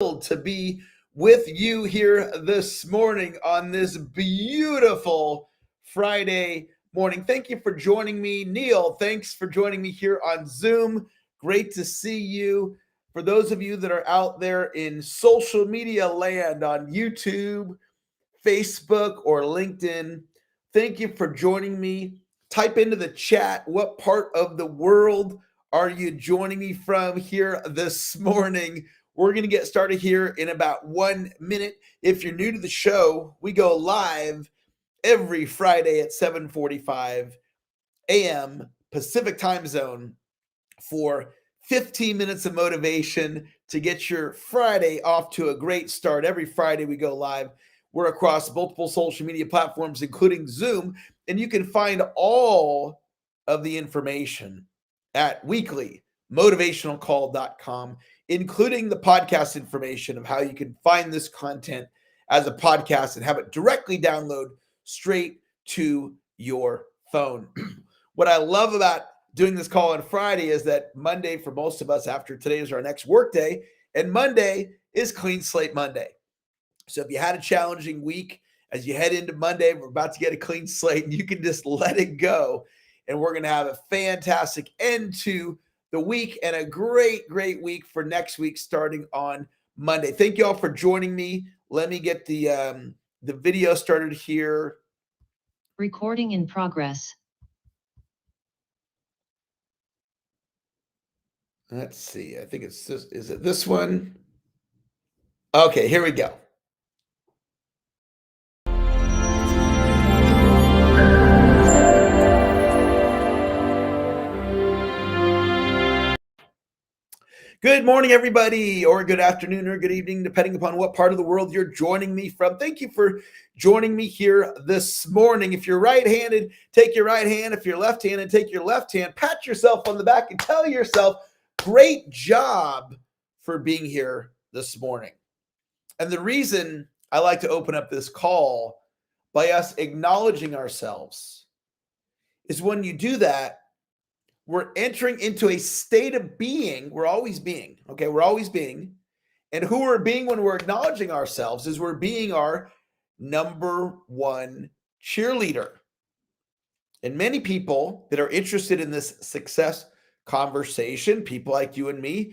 To be with you here this morning on this beautiful Friday morning. Thank you for joining me. Neil, thanks for joining me here on Zoom. Great to see you. For those of you that are out there in social media land on YouTube, Facebook, or LinkedIn, thank you for joining me. Type into the chat what part of the world are you joining me from here this morning. We're going to get started here in about 1 minute. If you're new to the show, we go live every Friday at 7:45 a.m. Pacific time zone for 15 minutes of motivation to get your Friday off to a great start. Every Friday we go live. We're across multiple social media platforms, including Zoom, and you can find all of the information at weeklymotivationalcall.com, including the podcast information of how you can find this content as a podcast and have it directly download straight to your phone. What I love about doing this call on Friday is that Monday, for most of us, after today is our next work day, and Monday is Clean Slate Monday. So if you had a challenging week, as you head into Monday, we're about to get a clean slate and you can just let it go. And we're going to have a fantastic end to the week and a great, great week for next week starting on Monday. Thank you all for joining me. Let me get the video started here. Recording in progress. Let's see. I think it's this. Is it this one? Okay, here we go. Good morning, everybody, or good afternoon or good evening, depending upon what part of the world you're joining me from. Thank you for joining me here this morning. If you're right-handed, take your right hand. If you're left-handed, take your left hand. Pat yourself on the back and tell yourself, great job for being here this morning. And the reason I like to open up this call by us acknowledging ourselves is when you do that, we're entering into a state of being. We're always being, okay? We're always being. And who we're being when we're acknowledging ourselves is we're being our number one cheerleader. And many people that are interested in this success conversation, people like you and me,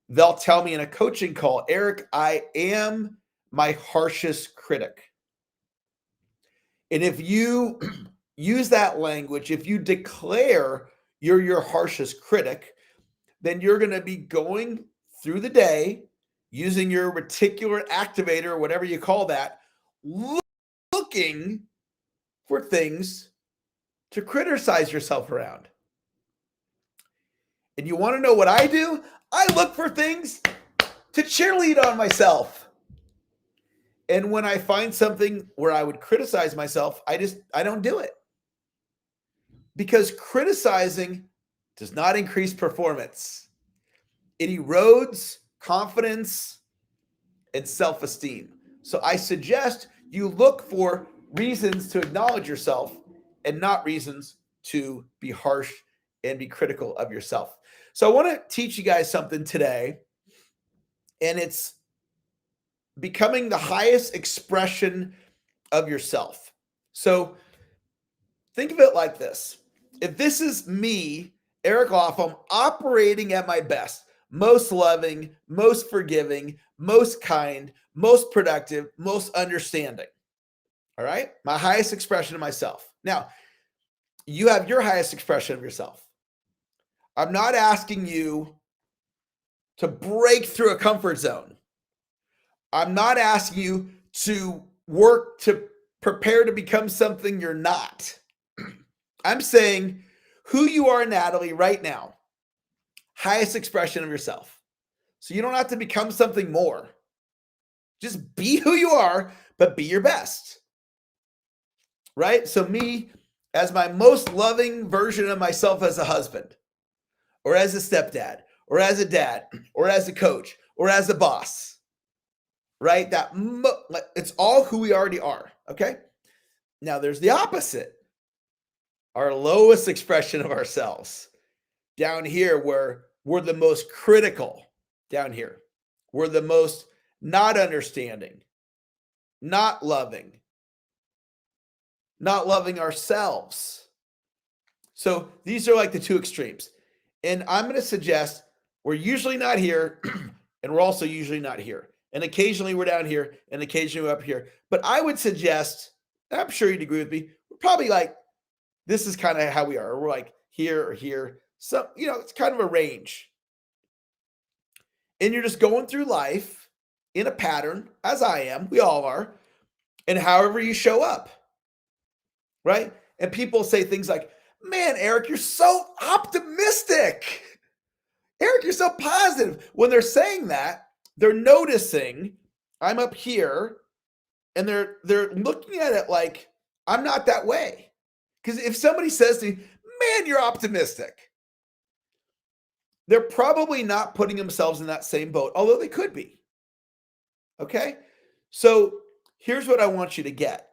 they'll tell me in a coaching call, Eric, I am my harshest critic. And if you use that language, if you declare you're your harshest critic, then you're going to be going through the day using your reticular activator, or whatever you call that, looking for things to criticize yourself around. And you want to know what I do? I look for things to cheerlead on myself. And when I find something where I would criticize myself, I don't do it. Because criticizing does not increase performance. It erodes confidence and self-esteem. So I suggest you look for reasons to acknowledge yourself and not reasons to be harsh and be critical of yourself. So I want to teach you guys something today, and it's becoming the highest expression of yourself. So think of it like this. If this is me, Eric Lapham, operating at my best, most loving, most forgiving, most kind, most productive, most understanding. All right? My highest expression of myself. Now, you have your highest expression of yourself. I'm not asking you to break through a comfort zone. I'm not asking you to work to prepare to become something you're not. I'm saying who you are, Natalie, right now, highest expression of yourself. So you don't have to become something more. Just be who you are, but be your best. Right? So me, as my most loving version of myself as a husband, or as a stepdad, or as a dad, or as a coach, or as a boss, right? It's all who we already are, okay? Now there's the opposite. Our lowest expression of ourselves. Down here where we're the most critical. Down here. We're the most not understanding, not loving ourselves. So these are like the two extremes. And I'm going to suggest we're usually not here, and we're also usually not here. And occasionally we're down here, and occasionally we're up here. But I would suggest, and I'm sure you'd agree with me, we're probably like, this is kind of how we are. We're like here or here. So, it's kind of a range. And you're just going through life in a pattern, as I am, we all are, and however you show up, right? And people say things like, man, Eric, you're so optimistic. Eric, you're so positive. When they're saying that, they're noticing I'm up here, and they're looking at it like I'm not that way. Because if somebody says to me, man, you're optimistic, they're probably not putting themselves in that same boat, although they could be. Okay? So here's what I want you to get.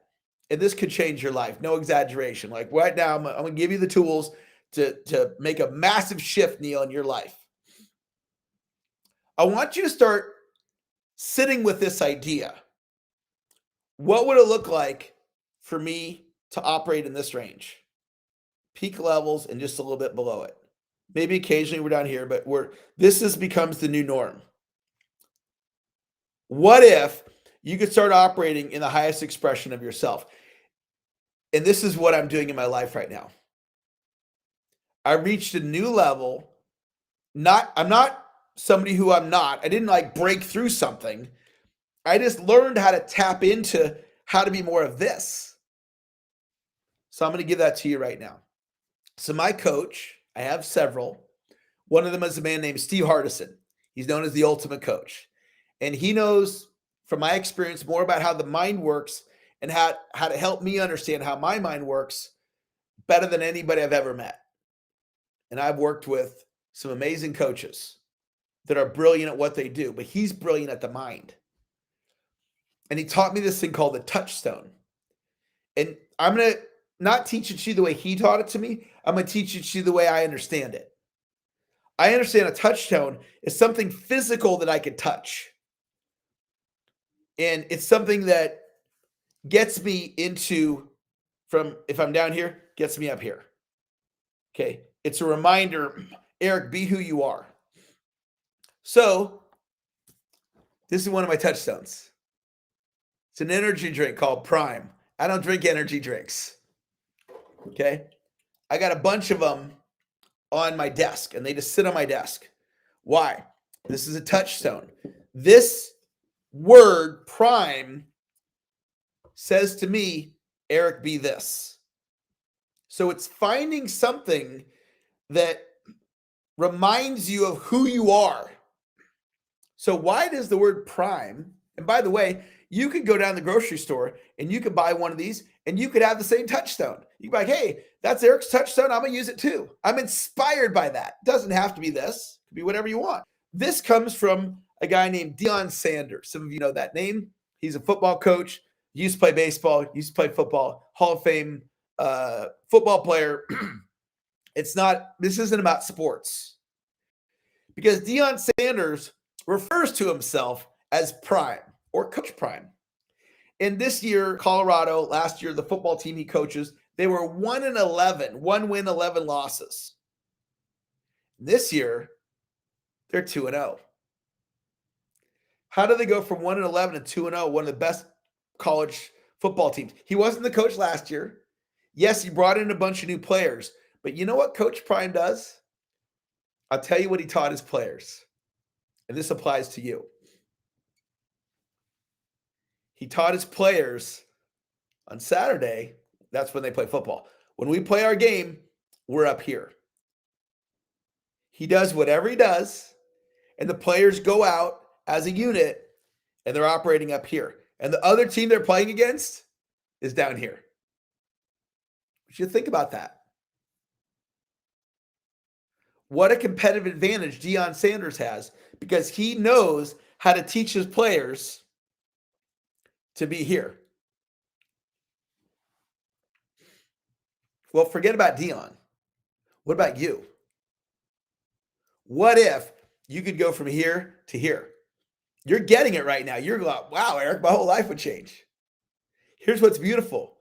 And this could change your life. No exaggeration. Like right now, I'm going to give you the tools to make a massive shift, Neil, in your life. I want you to start sitting with this idea. What would it look like for me to operate in this range? Peak levels and just a little bit below it. Maybe occasionally we're down here, but this becomes the new norm. What if you could start operating in the highest expression of yourself? And this is what I'm doing in my life right now. I reached a new level. I'm not somebody who I'm not. I didn't like break through something. I just learned how to tap into how to be more of this. So I'm going to give that to you right now. So my coach, I have several. One of them is a man named Steve Hardison. He's known as the ultimate coach. And he knows from my experience more about how the mind works and how to help me understand how my mind works better than anybody I've ever met. And I've worked with some amazing coaches that are brilliant at what they do, but he's brilliant at the mind. And he taught me this thing called the touchstone. And I'm going to not teach it to you the way he taught it to me. I'm going to teach it to you the way I understand it. I understand a touchstone is something physical that I could touch. And it's something that gets me into, from if I'm down here, gets me up here. Okay. It's a reminder, Eric, be who you are. So this is one of my touchstones. It's an energy drink called Prime. I don't drink energy drinks. Okay. I got a bunch of them on my desk and they just sit on my desk. Why? This is a touchstone. This word Prime says to me, Eric, be this. So it's finding something that reminds you of who you are. So why does the word Prime, and by the way, you could go down the grocery store and you could buy one of these and you could have the same touchstone. You could be like, hey, that's Eric's touchstone. I'm going to use it too. I'm inspired by that. It doesn't have to be this. It could be whatever you want. This comes from a guy named Deion Sanders. Some of you know that name. He's a football coach. Used to play baseball. Used to play football. Hall of Fame football player. This isn't about sports. Because Deion Sanders refers to himself as Prime or Coach Prime. And this year, Colorado, last year, the football team he coaches, they were 1-11, 1 win, 11 losses. This year, they're 2-0. How do they go from 1-11 to 2-0, one of the best college football teams? He wasn't the coach last year. Yes, he brought in a bunch of new players. But you know what Coach Prime does? I'll tell you what he taught his players. And this applies to you. He taught his players on Saturday, that's when they play football. When we play our game, we're up here. He does whatever he does, and the players go out as a unit, and they're operating up here. And the other team they're playing against is down here. You should think about that. What a competitive advantage Deion Sanders has, because he knows how to teach his players to be here. Well, forget about Deion. What about you? What if you could go from here to here? You're getting it right now. You're going, wow, Eric, my whole life would change. Here's what's beautiful.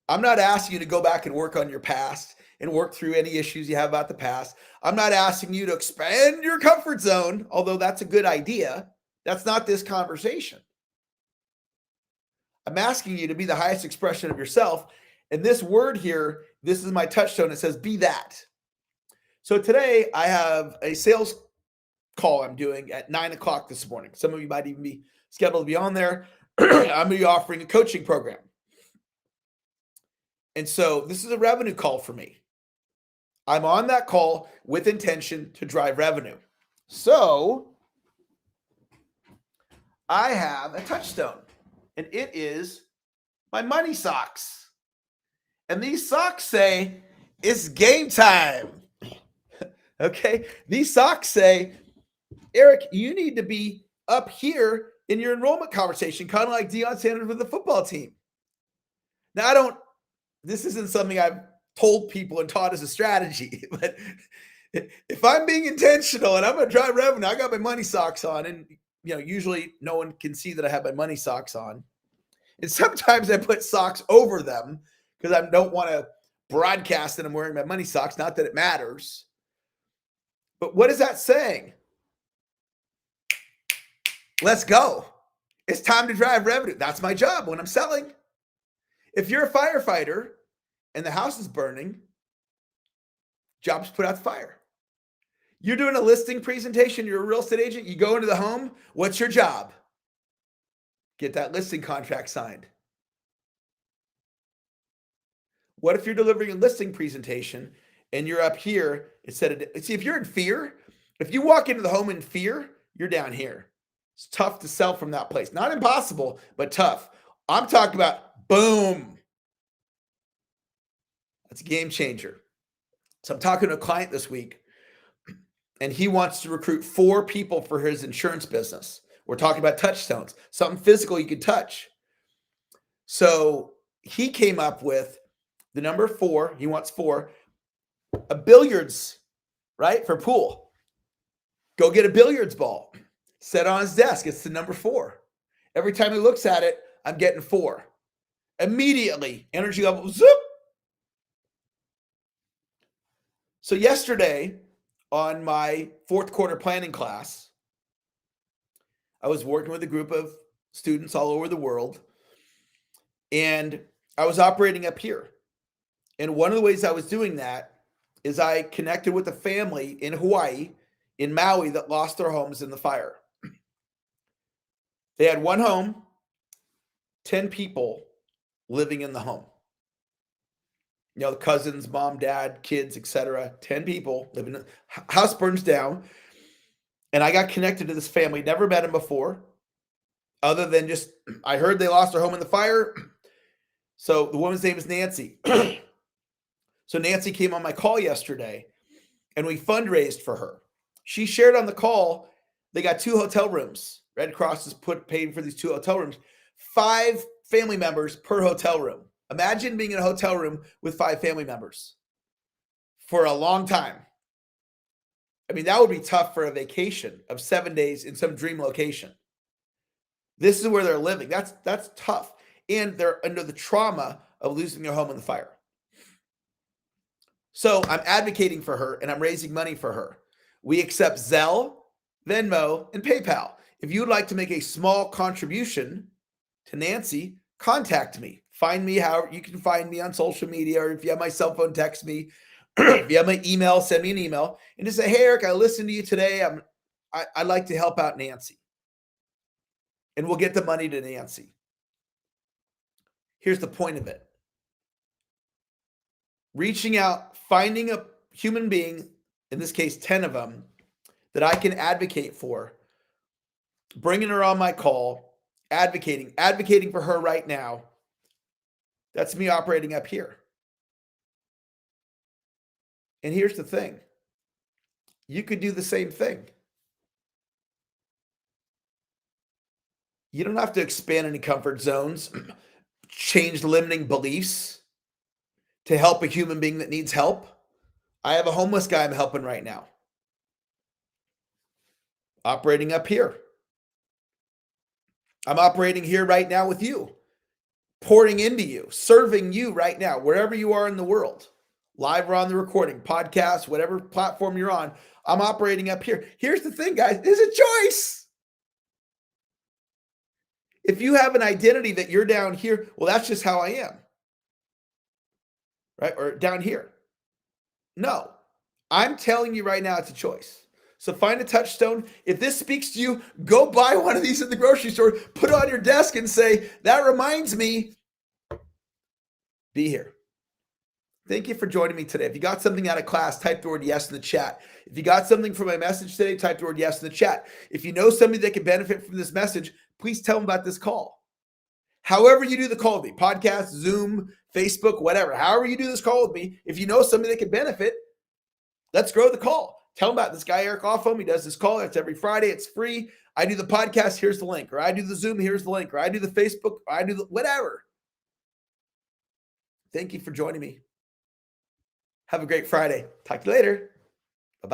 I'm not asking you to go back and work on your past and work through any issues you have about the past. I'm not asking you to expand your comfort zone, although that's a good idea. That's not this conversation. I'm asking you to be the highest expression of yourself. And this word here, this is my touchstone. It says, be that. So today I have a sales call I'm doing at 9:00 this morning. Some of you might even be scheduled to be on there. I'm going to be offering a coaching program. And so this is a revenue call for me. I'm on that call with intention to drive revenue. So I have a touchstone, and it is my money socks. And these socks say, it's game time. Okay? These socks say, Eric, you need to be up here in your enrollment conversation, kind of like Deion Sanders with the football team. Now, this isn't something I've told people and taught as a strategy, but if I'm being intentional and I'm going to drive revenue, I got my money socks on, and usually no one can see that I have my money socks on. And sometimes I put socks over them because I don't want to broadcast that I'm wearing my money socks. Not that it matters. But what is that saying? Let's go. It's time to drive revenue. That's my job when I'm selling. If you're a firefighter and the house is burning, job's put out the fire. You're doing a listing presentation, you're a real estate agent, you go into the home, what's your job? Get that listing contract signed. What if you're delivering a listing presentation and you're up here instead of, see, if you're in fear, if you walk into the home in fear, you're down here. It's tough to sell from that place. Not impossible, but tough. I'm talking about boom. That's a game changer. So I'm talking to a client this week, and he wants to recruit 4 people for his insurance business. We're talking about touchstones, something physical you could touch. So he came up with the number 4. He wants 4. A billiards, right? For pool. Go get a billiards ball. Set on his desk. It's the number 4. Every time he looks at it, I'm getting 4. Immediately, energy level, zoop. So yesterday on my 4th quarter planning class, I was working with a group of students all over the world, and I was operating up here. And one of the ways I was doing that is I connected with a family in Hawaii, in Maui, that lost their homes in the fire. They had one home, 10 people living in the home. The cousins, mom, dad, kids, etc. 10 people living in the house, burns down. And I got connected to this family. Never met them before, other than just, I heard they lost their home in the fire. So the woman's name is Nancy. So Nancy came on my call yesterday, and we fundraised for her. She shared on the call, they got 2 hotel rooms. Red Cross is paid for these 2 hotel rooms. 5 family members per hotel room. Imagine being in a hotel room with 5 family members for a long time. I mean, that would be tough for a vacation of 7 days in some dream location. This is where they're living. That's tough. And they're under the trauma of losing their home in the fire. So I'm advocating for her, and I'm raising money for her. We accept Zelle, Venmo, and PayPal. If you would like to make a small contribution to Nancy, contact me. Find me how you can find me on social media, or if you have my cell phone, text me. If you have my email, send me an email and just say, hey, Eric, I listened to you today. I'd like to help out Nancy. And we'll get the money to Nancy. Here's the point of it. Reaching out, finding a human being, in this case, 10 of them, that I can advocate for, bringing her on my call, advocating for her right now. That's me operating up here. And here's the thing. You could do the same thing. You don't have to expand any comfort zones, change limiting beliefs to help a human being that needs help. I have a homeless guy I'm helping right now. operating up here. I'm operating here right now with you, pouring into you, serving you right now, wherever you are in the world, live or on the recording, podcast, whatever platform you're on. I'm operating up here. Here's the thing, guys, it's a choice. If you have an identity that you're down here, well, that's just how I am, right? Or down here. No, I'm telling you right now, it's a choice. So find a touchstone. If this speaks to you, go buy one of these in the grocery store, put it on your desk and say, that reminds me, be here. Thank you for joining me today. If you got something out of class, type the word yes in the chat. If you got something from my message today, type the word yes in the chat. If you know somebody that can benefit from this message, please tell them about this call. However you do the call with me, podcast, Zoom, Facebook, whatever, however you do this call with me, if you know somebody that can benefit, let's grow the call. Tell them about this guy, Eric Offham. He does this call. It's every Friday. It's free. I do the podcast. Here's the link. Or I do the Zoom. Here's the link. Or I do the Facebook. Or I do the whatever. Thank you for joining me. Have a great Friday. Talk to you later.